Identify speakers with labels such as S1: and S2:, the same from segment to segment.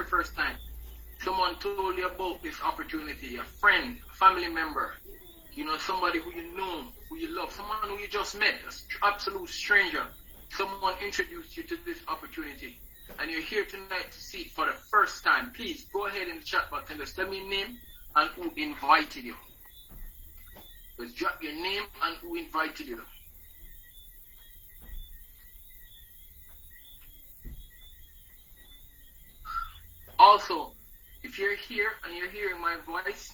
S1: very first time, someone told you about this opportunity, a friend, a family member, you know, somebody who you know, who you love, someone who you just met, an absolute stranger, someone introduced you to this opportunity, and you're here tonight to see it for the first time, please go ahead in the chat box and just tell me your name and who invited you. Just drop your name and who invited you. Also, if you're here and you're hearing my voice,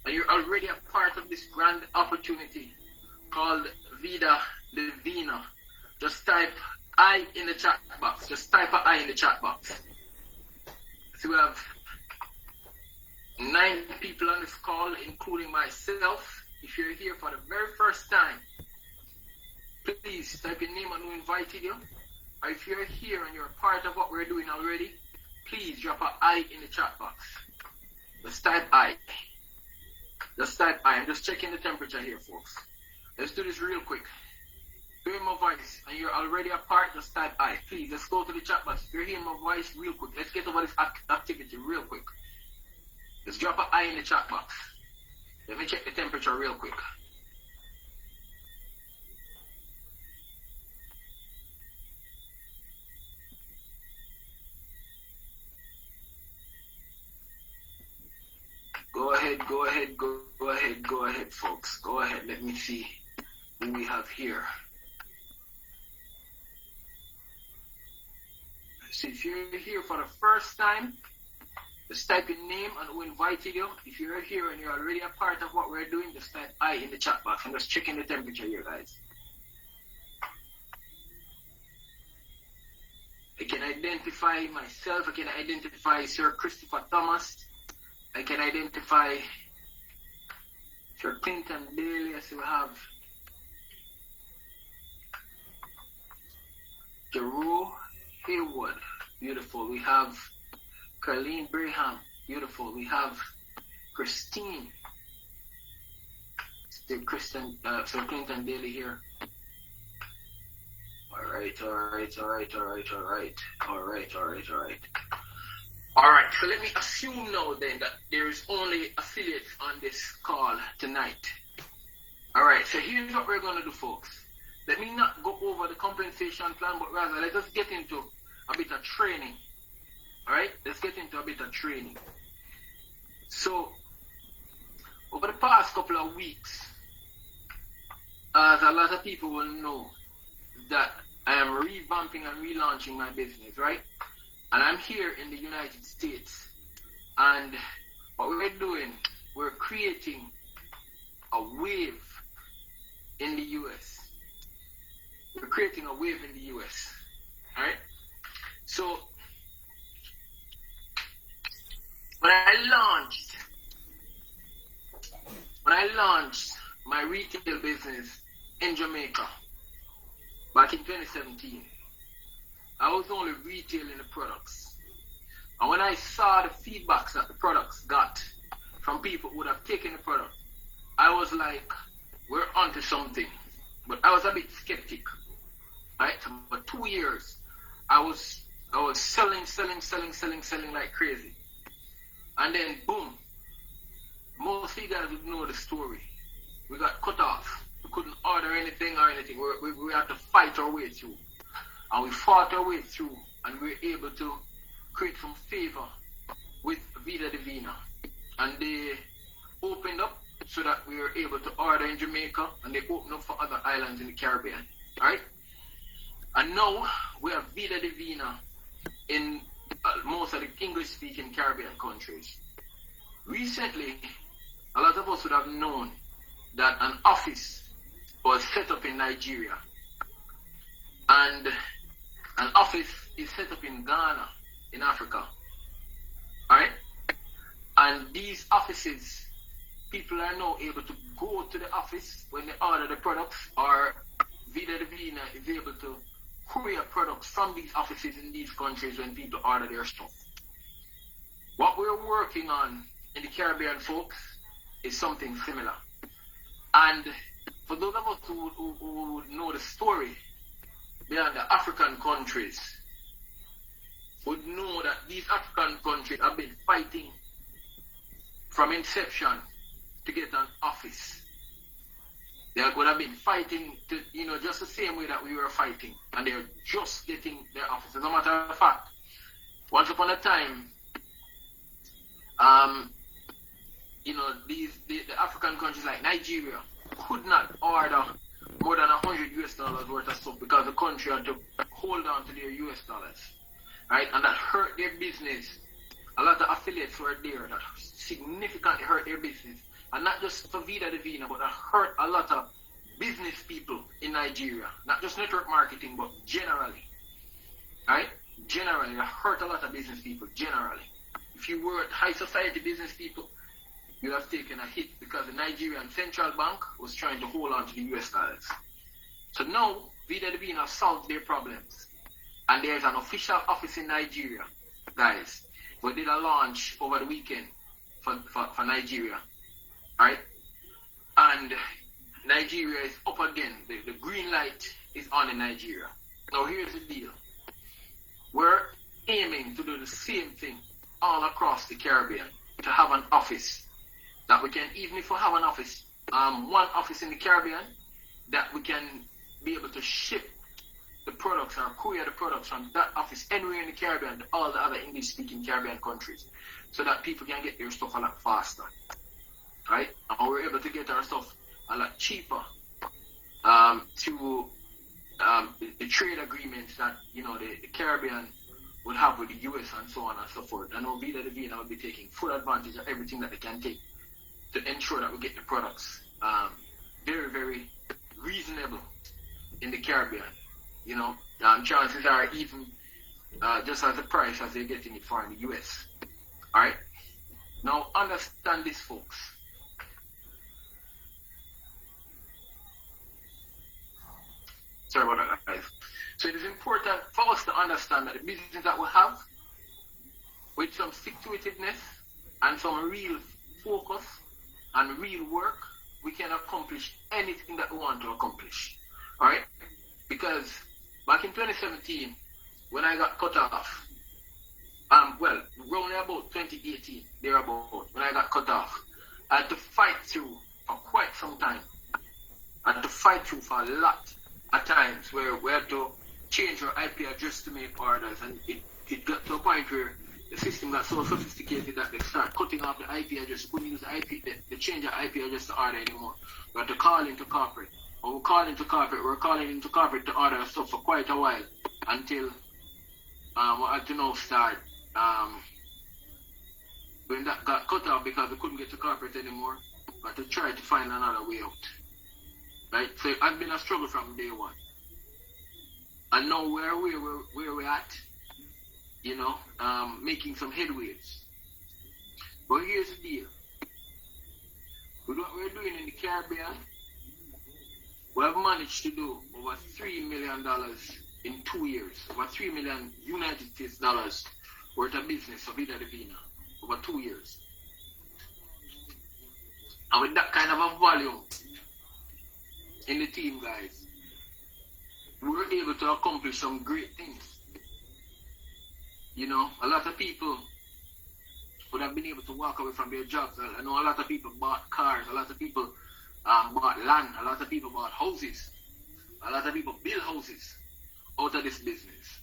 S1: and you're already a part of this grand opportunity called Vida Divina, just type I in the chat box. Just type an I in the chat box. So we have 9 people on this call, including myself. If you're here for the very first time, please type your name and who invited you. Or if you're here and you're a part of what we're doing already, please drop an I in the chat box. Just type I. Just type I. I'm just checking the temperature here, folks. Let's do this real quick. Hear my voice and you're already a part, just type I. Please, let's go to the chat box. If you're hearing my voice, real quick. Let's get over this activity real quick. Just drop an I in the chat box. Let me check the temperature real quick. Go ahead, folks. Go ahead. Let me see who we have here. So if you're here for the first time, just type your name and who invited you. If you're here and you're already a part of what we're doing, just type I in the chat box. I'm just checking the temperature here, guys. I can identify myself. I can identify Sir Christopher Thomas. I can identify Sir Clinton Daly. As we have Jerome Haywood, beautiful. We have Carleen Braham, beautiful. We have Christine, Sir Clinton Daly here. All right. All right, so let me assume now then that there is only affiliates on this call tonight. All right, so here's what we're going to do, folks. Let me not go over the compensation plan, but rather let us get into a bit of training. All right, let's get into a bit of training. So, over the past couple of weeks, as a lot of people will know, that I am revamping and relaunching my business, right? And I'm here in the United States. And what we're doing, we're creating a wave in the US. We're creating a wave in the US. Alright? So when I launched my retail business in Jamaica back in 2017, I was only retailing the products. And when I saw the feedbacks that the products got from people who would have taken the product, I was like, we're onto something. But I was a bit skeptic. Right? So for 2 years, I was selling like crazy. And then boom, most of you guys would know the story. We got cut off. We couldn't order anything. We had to fight our way through. And we fought our way through, and we were able to create some favor with Vida Divina. And they opened up so that we were able to order in Jamaica, and they opened up for other islands in the Caribbean. Alright? And now we have Vida Divina in most of the English-speaking Caribbean countries. Recently, a lot of us would have known that an office was set up in Nigeria. And an office is set up in Ghana, in Africa. Alright? And these offices, people are now able to go to the office when they order the products, or Vida Divina is able to courier products from these offices in these countries when people order their stuff. What we're working on in the Caribbean, folks, is something similar. And for those of us who know the story beyond the African countries, would know these African countries have been fighting from inception to get an office. They would have been fighting to, just the same way that we were fighting, and they're just getting their office. As a matter of fact, once upon a time, the African countries like Nigeria could not order more than $100 worth of stuff because the country had to hold on to their US dollars, right? And that hurt their business. A lot of affiliates were there that significantly hurt their business. And not just for Vida Divina, but that hurt a lot of business people in Nigeria. Not just network marketing, but generally. Right? Generally, that hurt a lot of business people, generally. If you were high society business people, you'd have taken a hit because the Nigerian central bank was trying to hold on to the US dollars. So now, Vida Divina solved their problems. And there's an official office in Nigeria, guys. We did a launch over the weekend for Nigeria. Right? And Nigeria is up again. The green light is on in Nigeria. Now here's the deal. We're aiming to do the same thing all across the Caribbean. To have an office that we can, even if we have an office, one office in the Caribbean, that we can be able to ship the products or courier the products from that office anywhere in the Caribbean to all the other English-speaking Caribbean countries, so that people can get their stuff a lot faster. Right? And we're able to get our stuff a lot cheaper through the trade agreements that, the Caribbean would have with the US and so on and so forth. And now Vida Divina will be taking full advantage of everything that they can take to ensure that we get the products very, very reasonable in the Caribbean. Chances are even just as the price as they're getting it for in the US. Alright? Now understand this, folks. Sorry about that, guys. So it is important for us to understand that the business that we have, with some stick-to-itiveness and some real focus and real work, we can accomplish anything that we want to accomplish. Alright? Because back in 2017, when I got cut off, around about 2018, thereabout, when I got cut off, I had to fight through for quite some time. I had to fight through for a lot at times where we had to change our IP address to make orders, and it got to a point where the system got so sophisticated that they start cutting off the IP address. We couldn't use the change the IP address to order anymore. We had to call into corporate. When we call into corporate, we're calling into corporate to order stuff for quite a while until we had to now start when that got cut off because we couldn't get to corporate anymore, but to try to find another way out. Right? So it has been a struggle from day one. And now where we're at, making some headways. But here's the deal. With what we're doing in the Caribbean, we have managed to do over $3 million in 2 years. Over $3 million United States dollars worth of business for Vida Divina over 2 years. And with that kind of a volume in the team, guys, we were able to accomplish some great things. A lot of people would have been able to walk away from their jobs. I know a lot of people bought cars, a lot of people bought land, a lot of people bought houses, a lot of people built houses out of this business.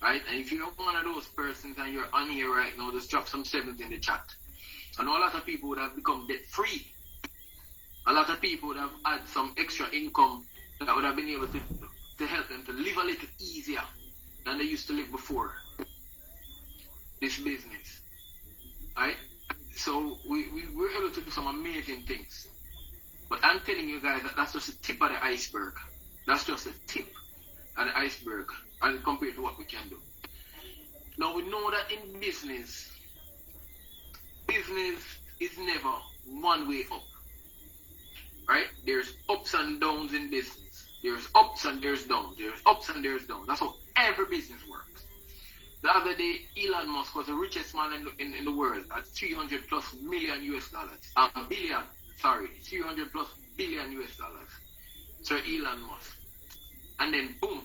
S1: Right? And if you're one of those persons and you're on here right now, just drop some sevens in the chat. I know a lot of people would have become debt free. A lot of people would have had some extra income that would have been able to help them to live a little easier than they used to live before this business. Right? So we were able to do some amazing things. But I'm telling you guys that that's just the tip of the iceberg. That's just the tip of the iceberg as compared to what we can do. Now we know that in business is never one way up. Right? There's ups and downs in business. There's ups and there's downs. There's ups and there's downs. That's how every business works. The other day, Elon Musk was the richest man in the world at 300 plus million US dollars. Billion, sorry, 300 plus billion US dollars. Sir Elon Musk. And then boom,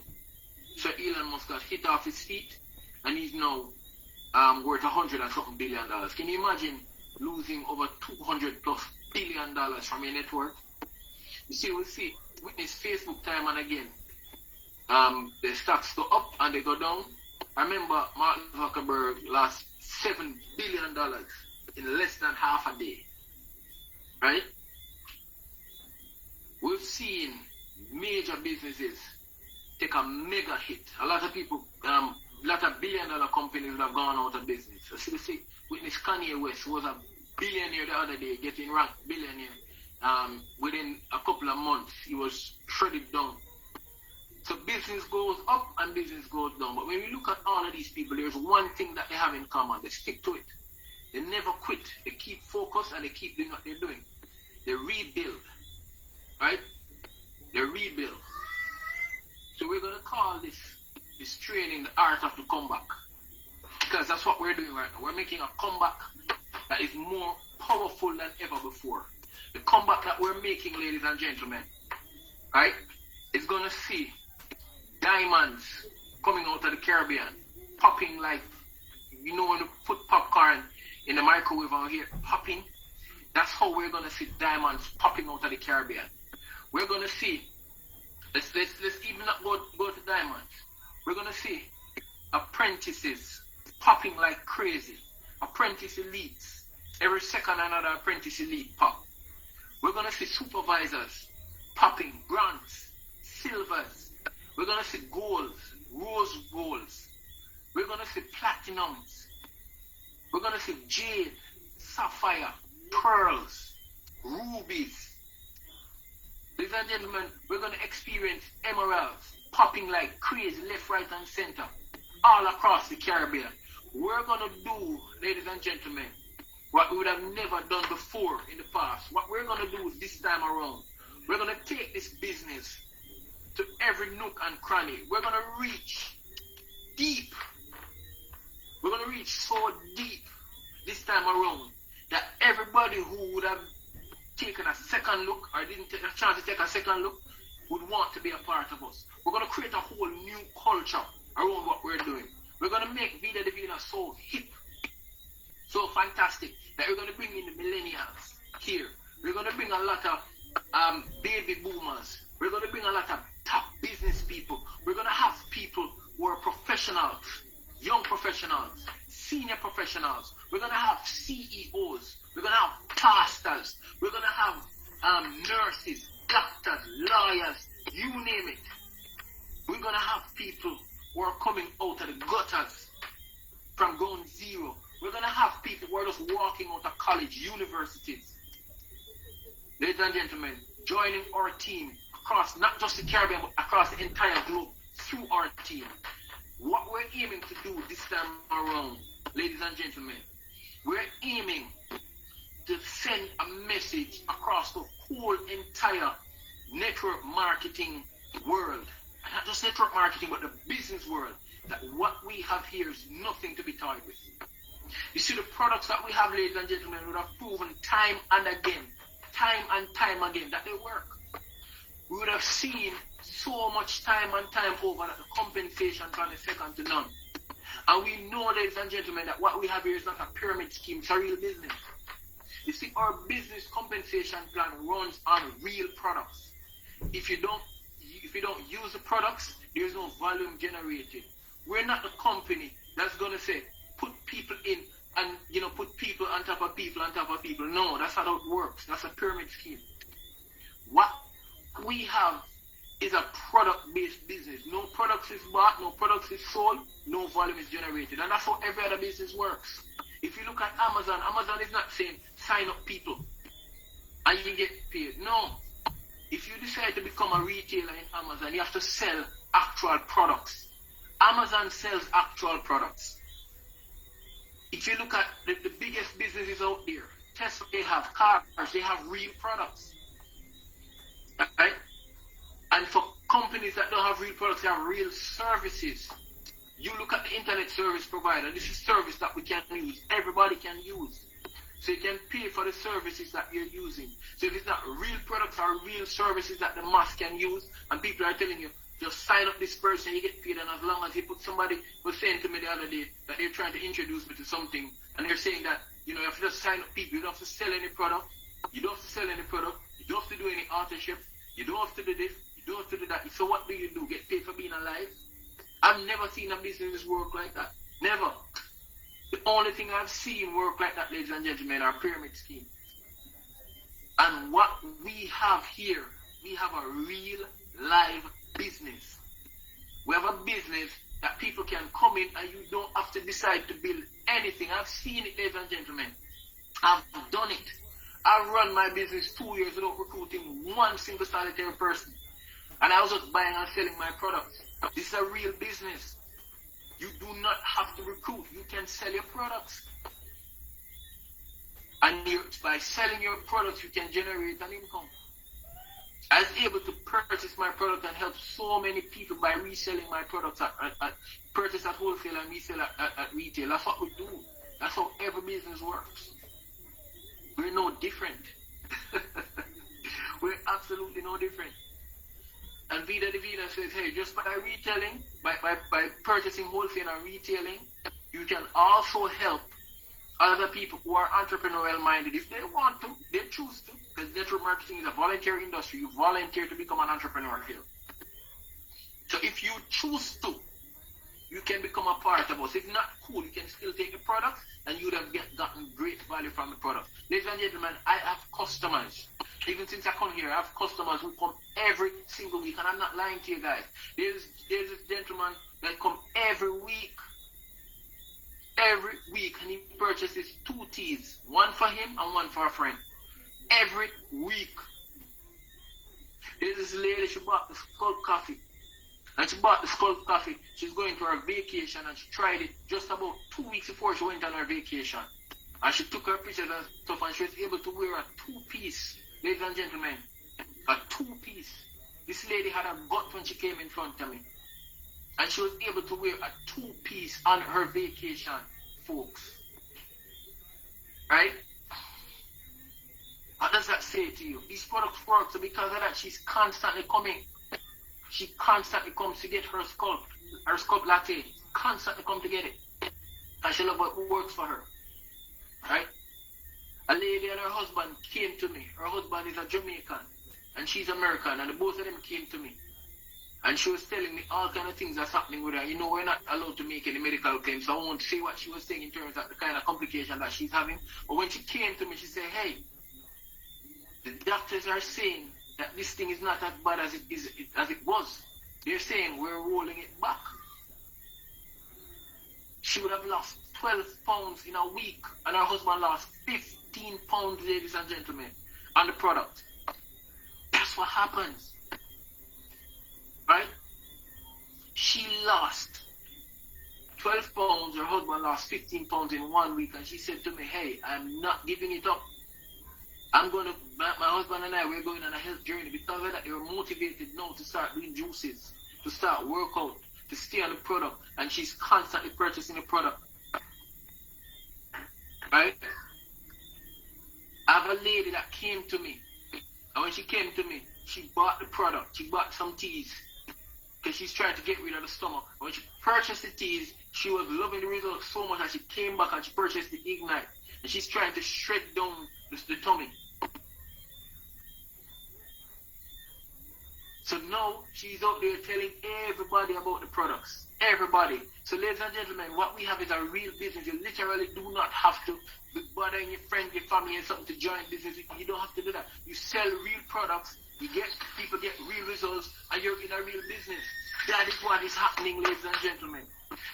S1: Sir Elon Musk got hit off his feet and he's now worth $100 and something billion. Can you imagine losing over $200+ billion from your net worth? You see, witness Facebook time and again. The stocks go up and they go down. I remember Mark Zuckerberg lost $7 billion in less than half a day. Right? We've seen major businesses take a mega hit. A lot of people, a lot of billion-dollar companies have gone out of business. So see, witness Kanye West was a billionaire the other day, getting ranked billionaire. Within a couple of months, he was shredded down. So business goes up and business goes down. But when we look at all of these people, there's one thing that they have in common. They stick to it. They never quit. They keep focused and they keep doing what they're doing. They rebuild. Right? They rebuild. So we're going to call this training the art of the comeback. Because that's what we're doing right now. We're making a comeback that is more powerful than ever before. The comeback that we're making, ladies and gentlemen, right, is going to see diamonds coming out of the Caribbean, popping like, you know, when you put popcorn in the microwave out here, popping. That's how we're going to see diamonds popping out of the Caribbean. We're going to see, let's even not go to diamonds. We're going to see apprentices popping like crazy. Apprentice elites. Every second another apprentice elite pop. We're going to see supervisors popping, bronze, silvers. We're going to see golds, rose golds. We're going to see platinums. We're going to see jade, sapphire, pearls, rubies. Ladies and gentlemen, we're going to experience emeralds popping like crazy left, right, and center all across the Caribbean. We're going to do, ladies and gentlemen, what we would have never done before in the past. What we're going to do this time around, we're going to take this business to every nook and cranny. We're going to reach deep. We're going to reach so deep this time around that everybody who would have taken a second look or didn't take a chance to take a second look would want to be a part of us. We're going to create a whole new culture around what we're doing. We're going to make Vida Divina so hip, so fantastic, that we're going to bring in the millennials here. We're going to bring a lot of baby boomers. We're going to bring a lot of top business people. We're going to have people who are professionals, young professionals, senior professionals. We're going to have CEOs. We're going to have pastors. We're going to have nurses, doctors, lawyers, you name it. We're going to have people who are coming out of the gutters from ground zero. We're going to have people who are just walking out of college, universities. Ladies and gentlemen, joining our team across not just the Caribbean, but across the entire globe through our team. What we're aiming to do this time around, ladies and gentlemen, we're aiming to send a message across the whole entire network marketing world. And not just network marketing, but the business world, that what we have here is nothing to be toyed with. You see, the products that we have, ladies and gentlemen, would have proven time and time again, that they work. We would have seen so much time and time over that the compensation plan is second to none. And we know, ladies and gentlemen, that what we have here is not a pyramid scheme, it's a real business. You see, our business compensation plan runs on real products. If you don't use the products, there's no volume generated. We're not the company that's going to say, put people in and, put people on top of people on top of people. No, that's not how it works. That's a pyramid scheme. What we have is a product-based business. No products is bought, no products is sold, no volume is generated. And that's how every other business works. If you look at Amazon, Amazon is not saying, sign up people and you get paid. No. If you decide to become a retailer in Amazon, you have to sell actual products. Amazon sells actual products. If you look at the biggest businesses out there, Tesla, they have cars, they have real products. Right? And for companies that don't have real products, they have real services. You look at the internet service provider, this is service that we can use, everybody can use. So you can pay for the services that you're using. So if it's not real products or real services that the mass can use, and people are telling you, Just sign up this person, you get paid, and as long as you put somebody was saying to me the other day that they're trying to introduce me to something, and they're saying that, you know, you have to just sign up people, you don't have to sell any product, you don't have to sell any product, you don't have to do any authorship, you don't have to do this, you don't have to do that. So what do? Get paid for being alive? I've never seen a business work like that. Never. The only thing I've seen work like that, ladies and gentlemen, are pyramid schemes. And what we have here, we have a real live business. We have a business that people can come in and you don't have to decide to build anything. I've seen it, ladies and gentlemen. I've done it. I've run my business 2 years without recruiting one single solitary person. And I was just buying and selling my products. This is a real business. You do not have to recruit. You can sell your products. And by selling your products, you can generate an income. I was able to purchase my product and help so many people by reselling my products purchase at wholesale and resell at retail. That's what we do. That's how every business works. We're no different. We're absolutely no different. And Vida Divina says, hey, just by retailing, by purchasing wholesale and retailing, you can also help other people who are entrepreneurial minded. If they want to, they choose to, because network marketing is a volunteer industry. You volunteer to become an entrepreneur here. So if you choose to, you can become a part of us. If not, cool, you can still take the product and you would have gotten great value from the product. Ladies and gentlemen, I have customers. Even since I come here, I have customers who come every single week, and I'm not lying to you guys. There's this gentleman that come every week, and he purchases 2 teas, one for him and one for a friend, every week. There's this lady, she bought the Skull Coffee, and she bought the Skull Coffee. She's going to her vacation, and she tried it just about 2 weeks before she went on her vacation, and she took her pictures and stuff, and she was able to wear a 2-piece. Ladies and gentlemen, a 2-piece. This lady had a gut when she came in front of me. And she was able to wear a 2-piece on her vacation, folks. Right? What does that say to you? These products work, so because of that, she's constantly coming. She constantly comes to get her scalp latte. Constantly come to get it. And she loves what works for her. Right? A lady and her husband came to me. Her husband is a Jamaican and she's American, and the both of them came to me. And she was telling me all kind of things that's happening with her. You know, we're not allowed to make any medical claims, so I won't say what she was saying in terms of the kind of complication that she's having. But when she came to me, she said, hey, the doctors are saying that this thing is not as bad as it was. They're saying we're rolling it back. She would have lost 12 pounds in a week, and her husband lost 15 pounds, ladies and gentlemen, on the product. That's what happens. Right? She lost 12 pounds, her husband lost 15 pounds in 1 week, and she said to me, hey, I'm not giving it up. My husband and I, we're going on a health journey. Because of that, they were motivated now to start doing juices, to start workout, to stay on the product, and she's constantly purchasing the product. Right? I have a lady that came to me, and when she came to me, she bought the product. She bought some teas because she's trying to get rid of the stomach. When she purchased the teas, she was loving the results so much that she came back and she purchased the Ignite, and she's trying to shred down the tummy. So now she's out there telling everybody about the products. Everybody. So ladies and gentlemen, what we have is a real business. You literally do not have to be bothering your friends, your family, and something to join business. You don't have to do that. You sell real products, people get real results, and you're in a real business. That is what is happening, ladies and gentlemen.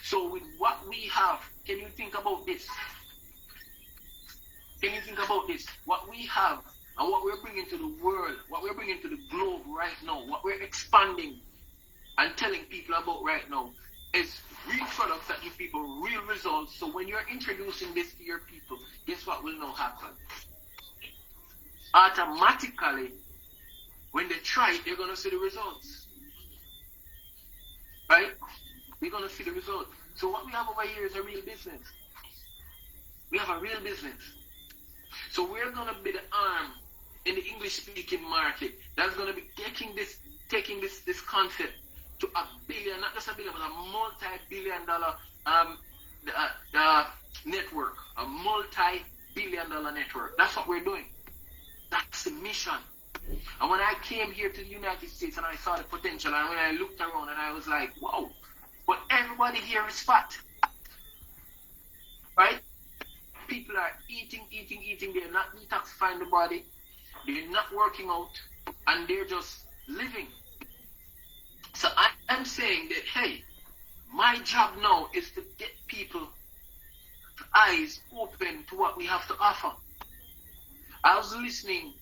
S1: So with what we have, can you think about this? Can you think about this? What we have and what we're bringing to the world, what we're bringing to the globe right now, what we're expanding and telling people about right now is real products that give people real results. So when you're introducing this to your people, guess what will now happen? Automatically, when they try it, they're going to see the results. Right? They're going to see the results. So what we have over here is a real business. We have a real business. So we're going to be the arm in the English-speaking market that's going to be taking this concept to a billion, not just a billion, but a multi-billion-dollar the network, a multi-billion-dollar network. That's what we're doing. That's the mission. And when I came here to the United States and I saw the potential, and when I looked around and I was like, wow, but everybody here is fat, right? People are eating. They're not detoxifying the body. They're not working out, and they're just living. So I'm saying that, hey, my job now is to get people eyes open to what we have to offer. I was listening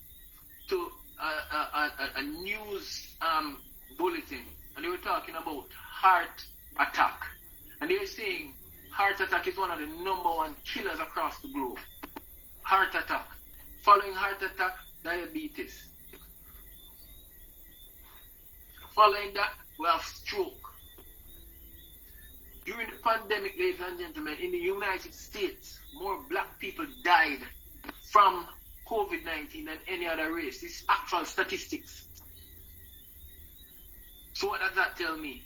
S1: to a news bulletin, and they were talking about heart attack. And they were saying heart attack is one of the #1 killers across the globe. Heart attack. Following heart attack, diabetes. Following that, we have stroke. During the pandemic, ladies and gentlemen, in the United States, more black people died from COVID-19 than any other race. This is actual statistics. So what does that tell me?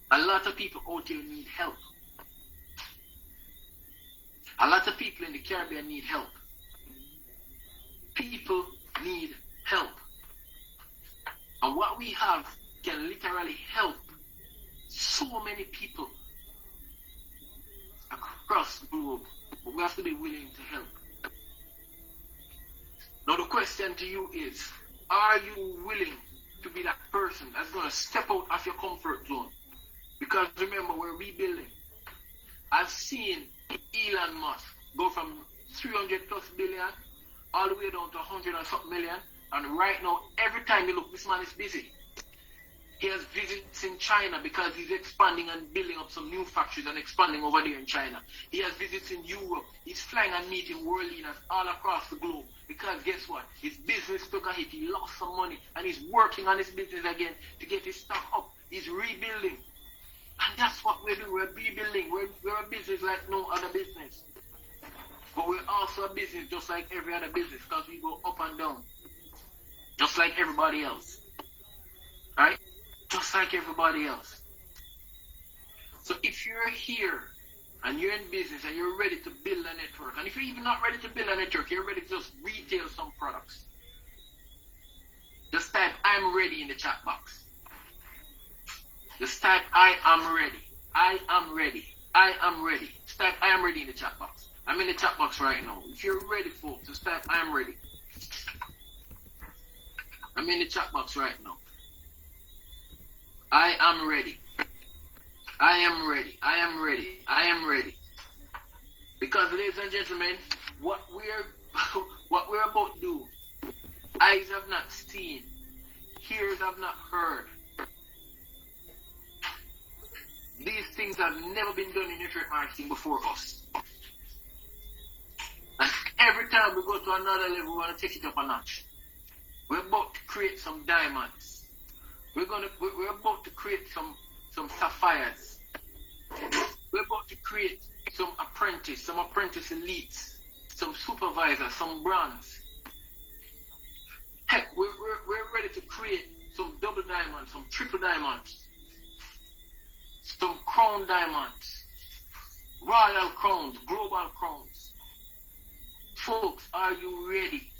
S1: A lot of people out here need help. A lot of people in the Caribbean need help. People need help. And what we have can literally help so many people across the globe. But we have to be willing to help. Now the question to you is, are you willing to be that person that's going to step out of your comfort zone? Because remember, we're rebuilding. I've seen Elon Musk go from 300 plus billion all the way down to 100 and something million. And right now, every time you look, this man is busy. He has visits in China because he's expanding and building up some new factories and expanding over there in China. He has visits in Europe. He's flying and meeting world leaders all across the globe. Because guess what? His business took a hit. He lost some money. And he's working on his business again to get his stuff up. He's rebuilding. And that's what we're doing. We're rebuilding. We're a business like no other business. But we're also a business just like every other business because we go up and down. Just like everybody else. Right? Just like everybody else. So if you're here and you're in business and you're ready to build a network, and if you're even not ready to build a network, you're ready to just retail some products, just type "I'm ready" in the chat box. Just type "I am ready." I am ready. I am ready. Just type "I am ready" in the chat box. I'm in the chat box right now. If you're ready, folks, just type "I am ready." I'm in the chat box right now. I am ready. I am ready. I am ready. I am ready. Because, ladies and gentlemen, what we're about to do, eyes have not seen, ears have not heard. These things have never been done in network marketing before us. And every time we go to another level, we want to take it up a notch. We're about to create some diamonds. We're about to create some sapphires. We're about to create some apprentice elites, some supervisors, some brands. Heck, we're ready to create some double diamonds, some triple diamonds, some crown diamonds, royal crowns, global crowns. Folks, are you ready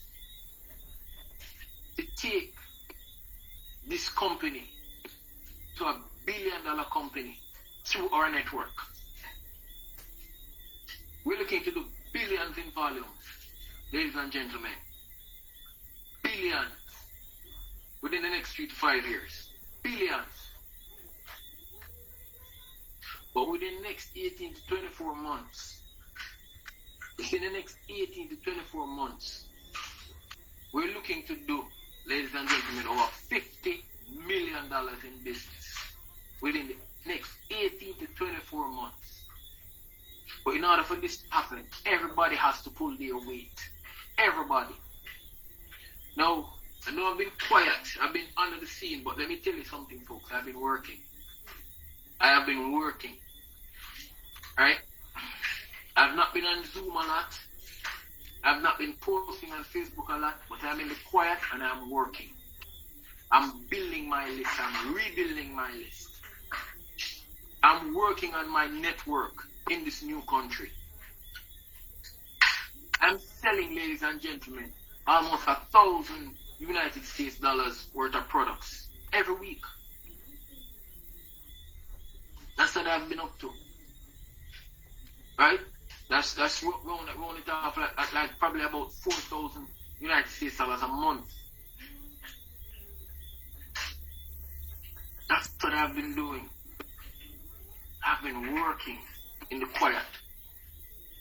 S1: to take this company to a billion-dollar company through our network? We're looking to do billions in volume, ladies and gentlemen. Billions within the next 3 to 5 years. Billions. But within the next 18 to 24 months, we're looking to do, ladies and gentlemen, over $50 million in business within the next 18 to 24 months. But in order for this to happen, everybody has to pull their weight. Everybody. Now, I know I've been quiet. I've been under the scene, but let me tell you something, folks. I've been working. I have been working. Right? I've not been on Zoom a lot. I've not been posting on Facebook a lot, but I'm in the quiet and I'm working. I'm building my list. I'm rebuilding my list. I'm working on my network in this new country. I'm selling, ladies and gentlemen, almost 1,000 United States dollars worth of products every week. That's what I've been up to. Right? That's round it off like probably about 4,000 United States dollars a month. That's what I've been doing. I've been working in the quiet.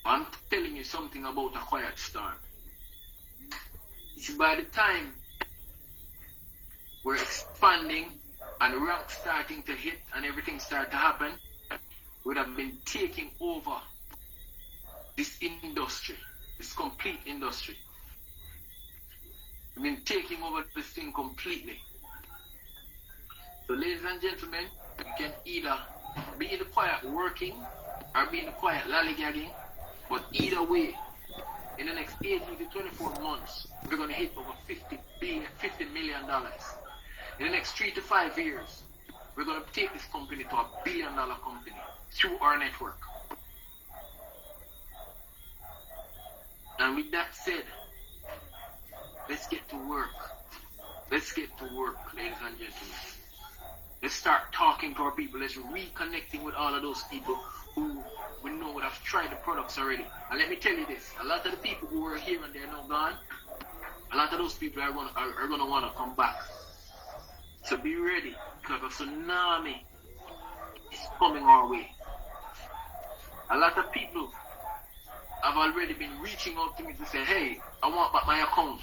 S1: I'm telling you something about a quiet storm. You see, by the time we're expanding and the ranks starting to hit and everything start to happen, we would have been taking over this industry, this complete industry. We've been taking over this thing completely. So ladies and gentlemen, you can either be in the quiet working or be in the quiet lollygagging, but either way, in the next 18 to 24 months, we're going to hit over $50 million. In the next 3 to 5 years, we're going to take this company to $1 billion company through our network. And with that said, let's get to work. Let's get to work, ladies and gentlemen. Let's start talking to our people. Let's reconnecting with all of those people who we know would have tried the products already. And let me tell you this, a lot of the people who were here and they're now gone, a lot of those people are going to want to come back. So be ready, because a tsunami is coming our way. A lot of people have already been reaching out to me to say, hey, I want back my account.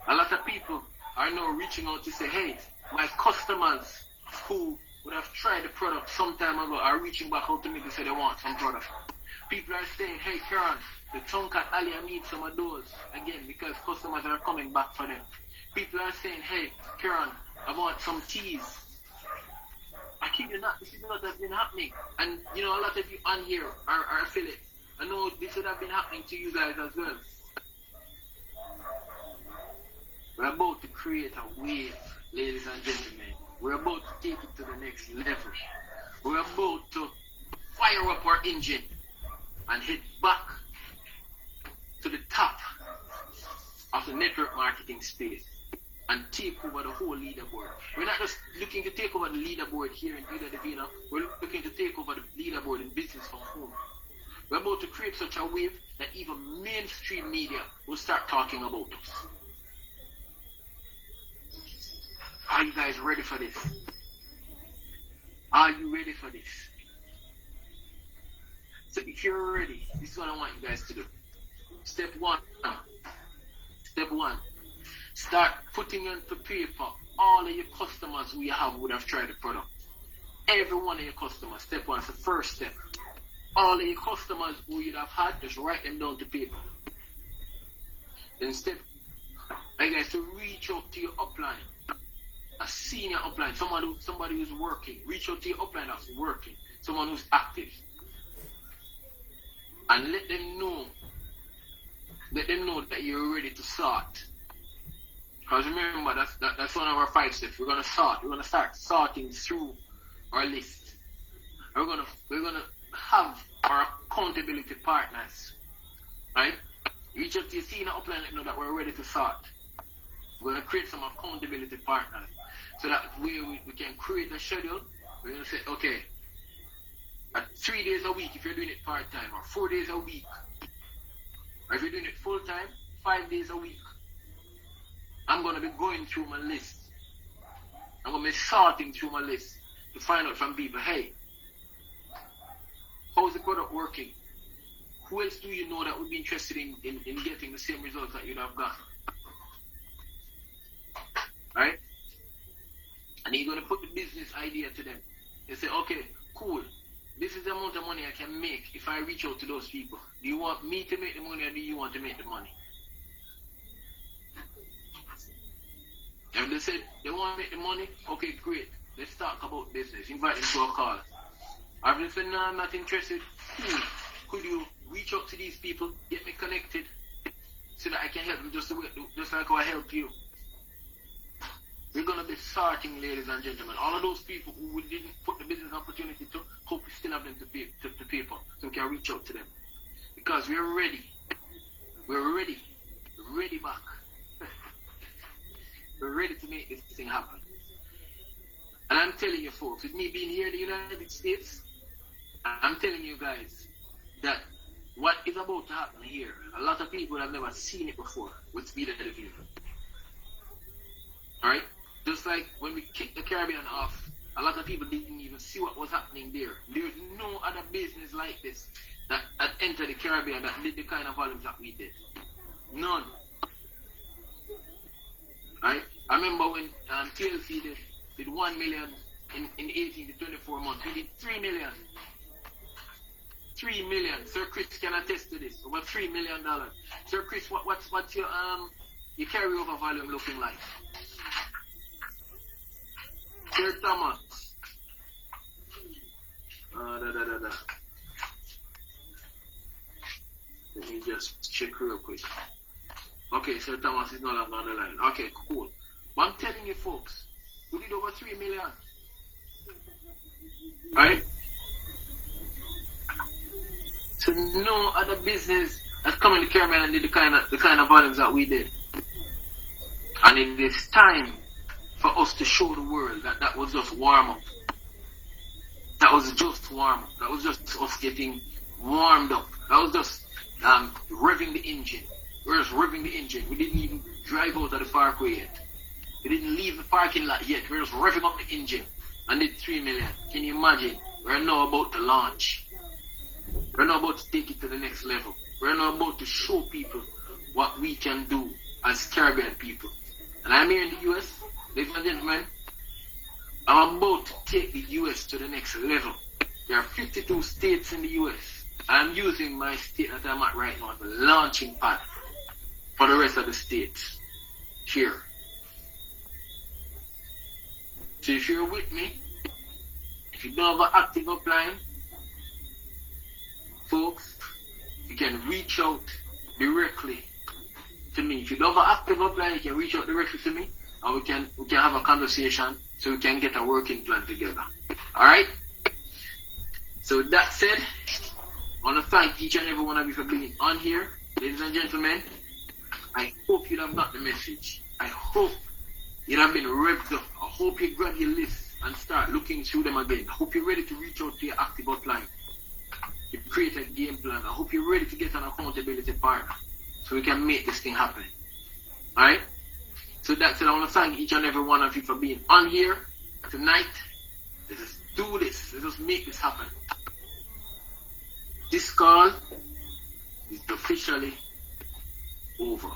S1: A lot of people are now reaching out to say, hey, my customers who would have tried the product some time ago are reaching back out to me to say they want some product. People are saying, hey, Karen, the Tonka Ali, I need some of those again because customers are coming back for them. People are saying, hey, Karen, I want some teas. I kid you not, this is what has been happening. And, you know, a lot of you on here are affiliates. I know this would have been happening to you guys as well. We're about to create a wave, ladies and gentlemen. We're about to take it to the next level. We're about to fire up our engine and head back to the top of the network marketing space and take over the whole leaderboard. We're not just looking to take over the leaderboard here in Vida Divina. We're looking to take over the leaderboard in business from home. We're about to create such a wave that even mainstream media will start talking about us. Are you guys ready for this? Are you ready for this? So if you're ready, this is what I want you guys to do. Step one. Start putting into paper all of your customers who you have would have tried the product. Every one of your customers. Step one is the first step. All of your customers who you'd have had, just write them down to paper. Then step, I guess, to reach out to your upline. A senior upline, somebody who's working. Reach out to your upline that's working. Someone who's active. And let them know that you're ready to start. Because remember, that's one of our 5 steps. We're gonna start sorting through our list. We're gonna have our accountability partners. Right? Reach out to your senior upline, let them know that we're ready to start. We're gonna create some accountability partners. So that we can create a schedule. We're going to say, okay, at 3 days a week if you're doing it part-time, or 4 days a week, or if you're doing it full-time, 5 days a week, I'm going to be going through my list. I'm going to be sorting through my list to find out from people, hey, how's the product working? Who else do you know that would be interested in getting the same results that you'd have got? Right? And you're going to put the business idea to them. They say, okay, cool. This is the amount of money I can make if I reach out to those people. Do you want me to make the money or do you want to make the money? If they said they want to make the money, okay, great. Let's talk about business. Invite them to a call. If they said, no, I'm not interested, cool. Could you reach out to these people, get me connected so that I can help them just like how I help you? we're going to be starting, ladies and gentlemen. All of those people who didn't put the business opportunity to, hope we still have them to paper so we can reach out to them. Because we're ready. We're ready. Ready back. We're ready to make this thing happen. And I'm telling you folks, with me being here in the United States, I'm telling you guys that what is about to happen here, a lot of people have never seen it before with Speed of the View. Alright? Just like when we kicked the Caribbean off, a lot of people didn't even see what was happening there. There's no other business like this that had entered the Caribbean that did the kind of volumes that we did. None. Right? I remember when TLC did 1 million in 18 to 24 months. We did 3 million. 3 million. Sir Chris can attest to this. Over $3 million. Sir Chris, what's your carryover volume looking like? Sir Thomas. Let me just check real quick. Okay, Sir Thomas is no longer on the line. Okay, cool. But I'm telling you folks, we did over 3 million. Right? So no other business has come in the Caribbean and did the kind of volumes that we did. And it is time for us to show the world that was just warm up. That was just warm up. That was just us getting warmed up. That was just revving the engine. We were just revving the engine. We didn't even drive out of the parkway yet. We didn't leave the parking lot yet. We were just revving up the engine and did 3 million. Can you imagine? We're now about to launch. We're now about to take it to the next level. We're now about to show people what we can do as Caribbean people. And I'm here in the US, ladies and gentlemen. I'm about to take the US to the next level. There are 52 states in the US. I'm using my state that I'm at right now as a launching pad for the rest of the states here. So if you're with me, if you don't have an active upline, folks, you can reach out directly to me. If you don't have an active upline, you can reach out directly to me, and we can have a conversation so we can get a working plan together. Alright? So with that said, I want to thank each and every one of you for being on here. Ladies and gentlemen, I hope you have got the message. I hope you have been revved up. I hope you grab your list and start looking through them again. I hope you're ready to reach out to your active upline. You create a game plan. I hope you're ready to get an accountability partner so we can make this thing happen. Alright? So that's it. I want to thank each and every one of you for being on here tonight. Let us do this. Let us make this happen. This call is officially over.